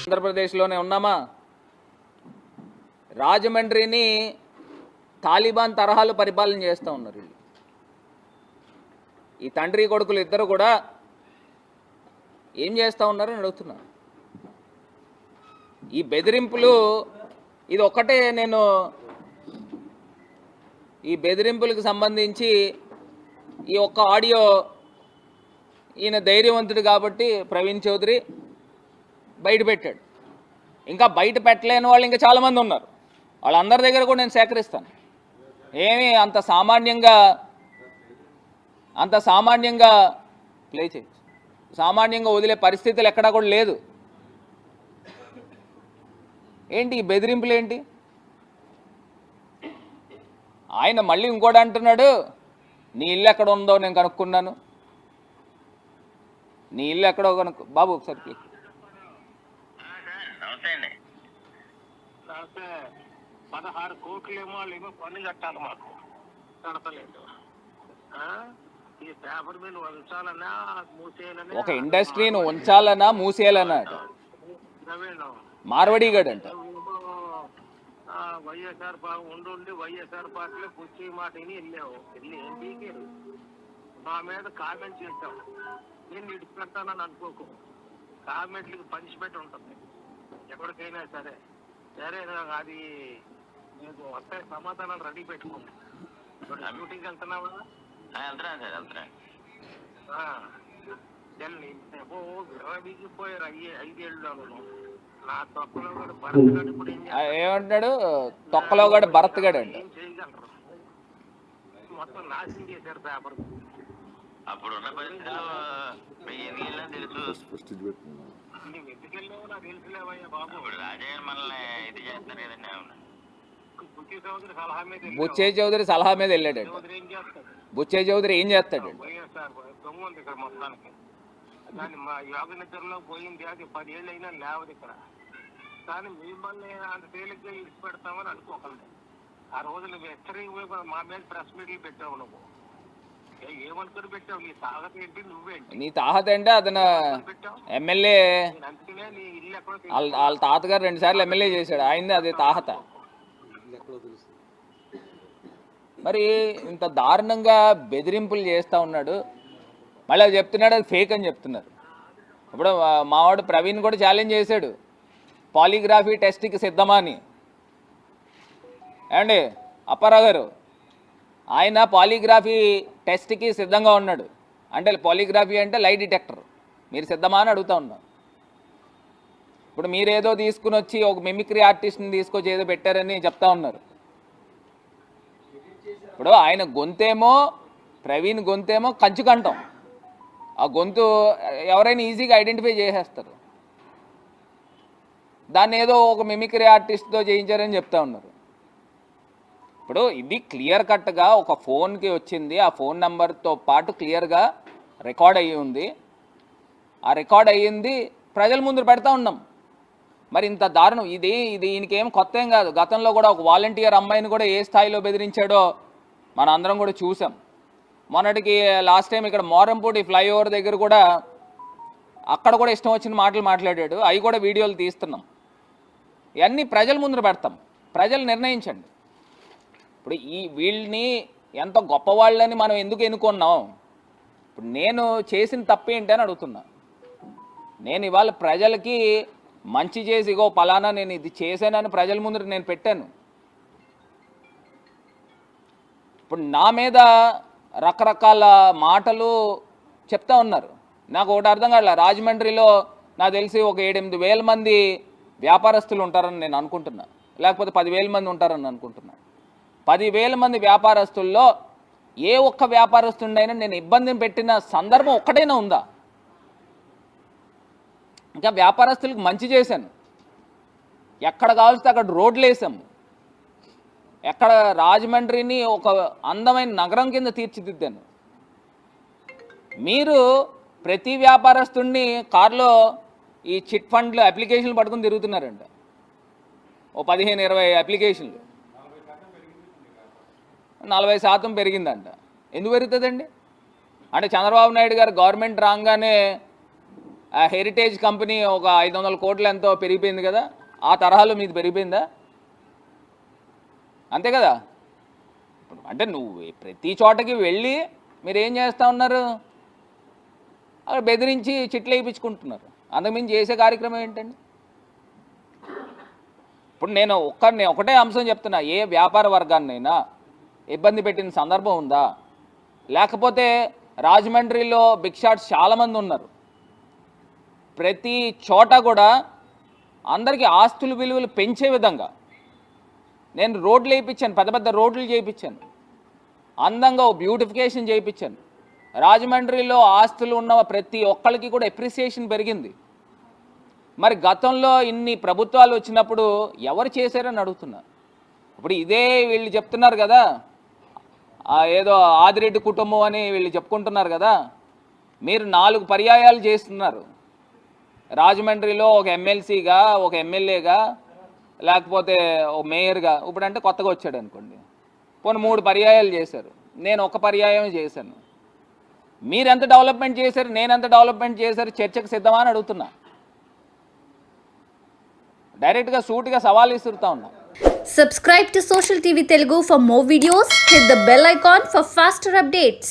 ఆంధ్రప్రదేశ్లోనే ఉన్నామా? రాజమండ్రిని తాలిబాన్ తరహాలో పరిపాలన చేస్తూ ఉన్నారు వీళ్ళు. ఈ తండ్రి కొడుకులు ఇద్దరు కూడా ఏం చేస్తూ ఉన్నారని అడుగుతున్నా. ఈ బెదిరింపులు ఇది ఒక్కటే. నేను ఈ బెదిరింపులకు సంబంధించి ఈ ఒక్క ఆడియో, ఈయన ధైర్యవంతుడు కాబట్టి ప్రవీణ్ చౌదరి బయట పెట్టాడు. ఇంకా బయట పెట్టలేని వాళ్ళు ఇంకా చాలామంది ఉన్నారు. వాళ్ళందరి దగ్గర కూడా నేను సేకరిస్తాను. ఏమీ అంత సామాన్యంగా ప్లే చేయొచ్చు, సామాన్యంగా వదిలే పరిస్థితులు ఎక్కడా కూడా లేదు. ఏంటి ఈ బెదిరింపులు ఏంటి? ఆయన మళ్ళీ ఇంకోటి అంటున్నాడు, నీ ఇల్లు ఎక్కడ ఉందో నేను కనుక్కున్నాను. నీ ఇల్లు ఎక్కడో బాబు ఒకసారి ప్లీజ్. నమస్తే అండి. 16 కోట్లేమో వాళ్ళేమో పన్ను కట్టాలి, మాకు కడతలేదు. ఈ పేపర్ మీద ఉంచాలన్నా మూసేయాలన్నా, ఒక ఇండస్ట్రీని ఉంచాలన్నా మూసేయాలన్నా మార్వడిగాడు అంట. వైఎస్ఆర్ ఉండి వైఎస్ఆర్ పార్టీలో కూర్చి మాట వెళ్ళావు, వెళ్ళి ఏం పీకారు? మా మీద కామెంట్ చేశావు. నేను విడిచిపెట్టానని అనుకోకు. కామెంట్లకి పనిష్మెంట్ ఉంటుంది ఎప్పటికైనా సరే. సరే, అది నీకు వస్తాయి సమాధానాలు రెడీ పెట్టుకోండి. డ్యూటీకి వెళ్తున్నావా? వెళ్తున్నాను సార్, వెళ్తున్నాను. విర్రబీగిపోయారు 5 ఏళ్ళు. నా తొక్కలో కూడా భరత్ గడు ఇప్పుడు ఏమంటాడు? తొక్కలో కూడా భరత్ గడు అండి. ఏం చేయగలరు? మొత్తం నాశనం చేశారు పేపర్. అప్పుడున్న పరిస్థితుల్లో తెలుసు. నువ్వు ఎందుకు వెళ్ళావు నాకు తెలుసులేవయ్యా బాబు. ఇప్పుడు రాజయ్య మనల్ని ఇది చేస్తారు కదండి. బుచ్చే చౌదరి సలహా మీద వెళ్ళాడు. ఏం చేస్తాడు బుచ్చే చౌదరి? ఏం చేస్తాడు? వైఎస్ఆర్ దొంగ ఉంది ఇక్కడ మొత్తానికి. దాన్ని మా యోగ నిద్రలో పోయింది. అది 10 ఏళ్ళు అయినా లేవదు ఇక్కడ. కానీ మిమ్మల్ని అంత తేలిగ్గా ఇచ్చి పెడతామని అనుకోకండి. ఆ రోజు నువ్వు హెచ్చరిక మా మీద ప్రెస్ మీట్లు పెట్టావు. నువ్వు ఏమనుకుని పెట్టావు? నీ తాహత ఏంటి? నువ్వేంటి? నీ తాహత అంటే అతను ఎమ్మెల్యే, అందుకనే నీ ఇల్లు ఎక్కడో వాళ్ళ తాతగారు 2 సార్లు ఎమ్మెల్యే చేశాడు. ఆయనది అదే తాహత. మరి ఇంత దారుణంగా బెదిరింపులు చేస్తూ ఉన్నాడు. మళ్ళీ అది చెప్తున్నాడు అది ఫేక్ అని చెప్తున్నారు. ఇప్పుడు మావాడు ప్రవీణ్ కూడా ఛాలెంజ్ చేశాడు, పాలిగ్రఫీ టెస్ట్కి సిద్ధమా అని. ఏమండి అప్పారావు గారు, ఆయన పాలిగ్రఫీ టెస్ట్కి సిద్ధంగా ఉన్నాడు. అంటే పాలిగ్రఫీ అంటే లై డిటెక్టర్. మీరు సిద్ధమా అని అడుగుతూ ఉన్నాం. ఇప్పుడు మీరేదో తీసుకుని వచ్చి ఒక మిమిక్రీ ఆర్టిస్ట్ని తీసుకొచ్చి ఏదో పెట్టారని చెప్తా ఉన్నారు. ఇప్పుడు ఆయన గొంతేమో, ప్రవీణ్ గొంతేమో కంచుకంఠం. ఆ గొంతు ఎవరైనా ఈజీగా ఐడెంటిఫై చేసేస్తారు. దాన్ని ఏదో ఒక మిమిక్రీ ఆర్టిస్ట్తో చేయించారని చెప్తా ఉన్నారు. ఇప్పుడు ఇది క్లియర్ కట్గా ఒక ఫోన్కి వచ్చింది. ఆ ఫోన్ నెంబర్తో పాటు క్లియర్గా రికార్డ్ అయ్యి ఉంది. ఆ రికార్డ్ అయ్యింది ప్రజల ముందు పెడతా ఉన్నాం. మరి ఇంత దారుణం ఇది ఈయనకేం కొత్త ఏం కాదు. గతంలో కూడా ఒక వాలంటీర్ అమ్మాయిని కూడా ఏ స్థాయిలో బెదిరించాడో మన అందరం కూడా చూసాం. మొన్నటికి లాస్ట్ టైం ఇక్కడ మోరంపూడి ఫ్లైఓవర్ దగ్గర కూడా అక్కడ కూడా ఇష్టం వచ్చిన మాటలు మాట్లాడాడు. అవి కూడా వీడియోలు తీస్తున్నాం. ఇవన్నీ ప్రజల ముందు పెడతాం. ప్రజలు నిర్ణయించండి. ఇప్పుడు వీళ్ళని ఎంత గొప్పవాళ్ళని మనం ఎందుకు ఎన్నుకున్నాం? ఇప్పుడు నేను చేసిన తప్పేంటి అని అడుగుతున్నా. నేను ఇవాళ ప్రజలకి మంచి చేసి ఇగో పలానా నేను ఇది చేశానని ప్రజల ముందు నేను పెట్టాను. ఇప్పుడు నా మీద రకరకాల మాటలు చెప్తా ఉన్నారు. నాకు ఒకటి అర్థం కావట్లే. రాజమండ్రిలో నాకు తెలిసి ఒక 7-8 వేల మంది వ్యాపారస్తులు ఉంటారని నేను అనుకుంటున్నా, లేకపోతే 10,000 మంది ఉంటారని అనుకుంటున్నా. 10,000 మంది వ్యాపారస్తుల్లో ఏ ఒక్క వ్యాపారస్తుడైనా నేను ఇబ్బందిని పెట్టిన సందర్భం ఒక్కటైనా ఉందా? ఇంకా వ్యాపారస్తులకు మంచి చేశాను. ఎక్కడ కావాల్సి అక్కడ రోడ్లు వేసాము. ఎక్కడ రాజమండ్రిని ఒక అందమైన నగరం కింద తీర్చిదిద్దాను. మీరు ప్రతి వ్యాపారస్తుడిని కారులో ఈ చిట్ ఫండ్లు అప్లికేషన్లు పట్టుకుని తిరుగుతున్నారంట. ఓ 15-20 అప్లికేషన్లు 40% పెరిగిందంట. ఎందుకు పెరుగుతుందండి? అంటే చంద్రబాబు నాయుడు గారు గవర్నమెంట్ రాగానే ఆ హెరిటేజ్ కంపెనీ ఒక 500 కోట్లు ఎంతో పెరిగిపోయింది కదా, ఆ తరహాలో మీది పెరిగిపోయిందా? అంతే కదా. అంటే నువ్వు ప్రతి చోటకి వెళ్ళి మీరు ఏం చేస్తూ ఉన్నారు, అక్కడ బెదిరించి చిట్లు వేయించుకుంటున్నారు. అంతకుమించి చేసే కార్యక్రమం ఏంటండి? ఇప్పుడు నేను ఒకటే అంశం చెప్తున్నా, ఏ వ్యాపార వర్గాన్నైనా ఇబ్బంది పెట్టిన సందర్భం ఉందా? లేకపోతే రాజమండ్రిలో బిగ్ షాట్స్ చాలామంది ఉన్నారు. ప్రతి చోట కూడా అందరికీ ఆస్తుల విలువలు పెంచే విధంగా నేను రోడ్లు వేయించాను, పెద్ద పెద్ద రోడ్లు చేయించాను, అందంగా బ్యూటిఫికేషన్ చేయించాను. రాజమండ్రిలో ఆస్తులు ఉన్న ప్రతి ఒక్కరికి కూడా ఎప్రిసియేషన్ పెరిగింది. మరి గతంలో ఇన్ని ప్రభుత్వాలు వచ్చినప్పుడు ఎవరు చేశారని అడుగుతున్నా. ఇప్పుడు ఇదే వీళ్ళు చెప్తున్నారు కదా, ఏదో ఆదిరెడ్డి కుటుంబం అని వీళ్ళు చెప్పుకుంటున్నారు కదా, మీరు 4 పర్యాయాలు చేస్తున్నారు. రాజమండ్రిలో ఒక ఎమ్మెల్సీగా, ఒక ఎమ్మెల్యేగా, లేకపోతే ఒక మేయర్గా, ఇప్పుడంటే కొత్తగా వచ్చాడు అనుకోండి, పోనీ 3 పర్యాయాలు చేశారు, నేను 1 పర్యాయం చేశాను. మీరు ఎంత డెవలప్మెంట్ చేశారు, నేను ఎంత డెవలప్మెంట్ చేశారు, చర్చకు సిద్ధమా అని అడుగుతున్నా. డైరెక్ట్గా సూటిగా సవాల్ ఇస్తుతా ఉన్నా. Subscribe to Social TV Telugu for more videos. Hit the bell icon for faster updates.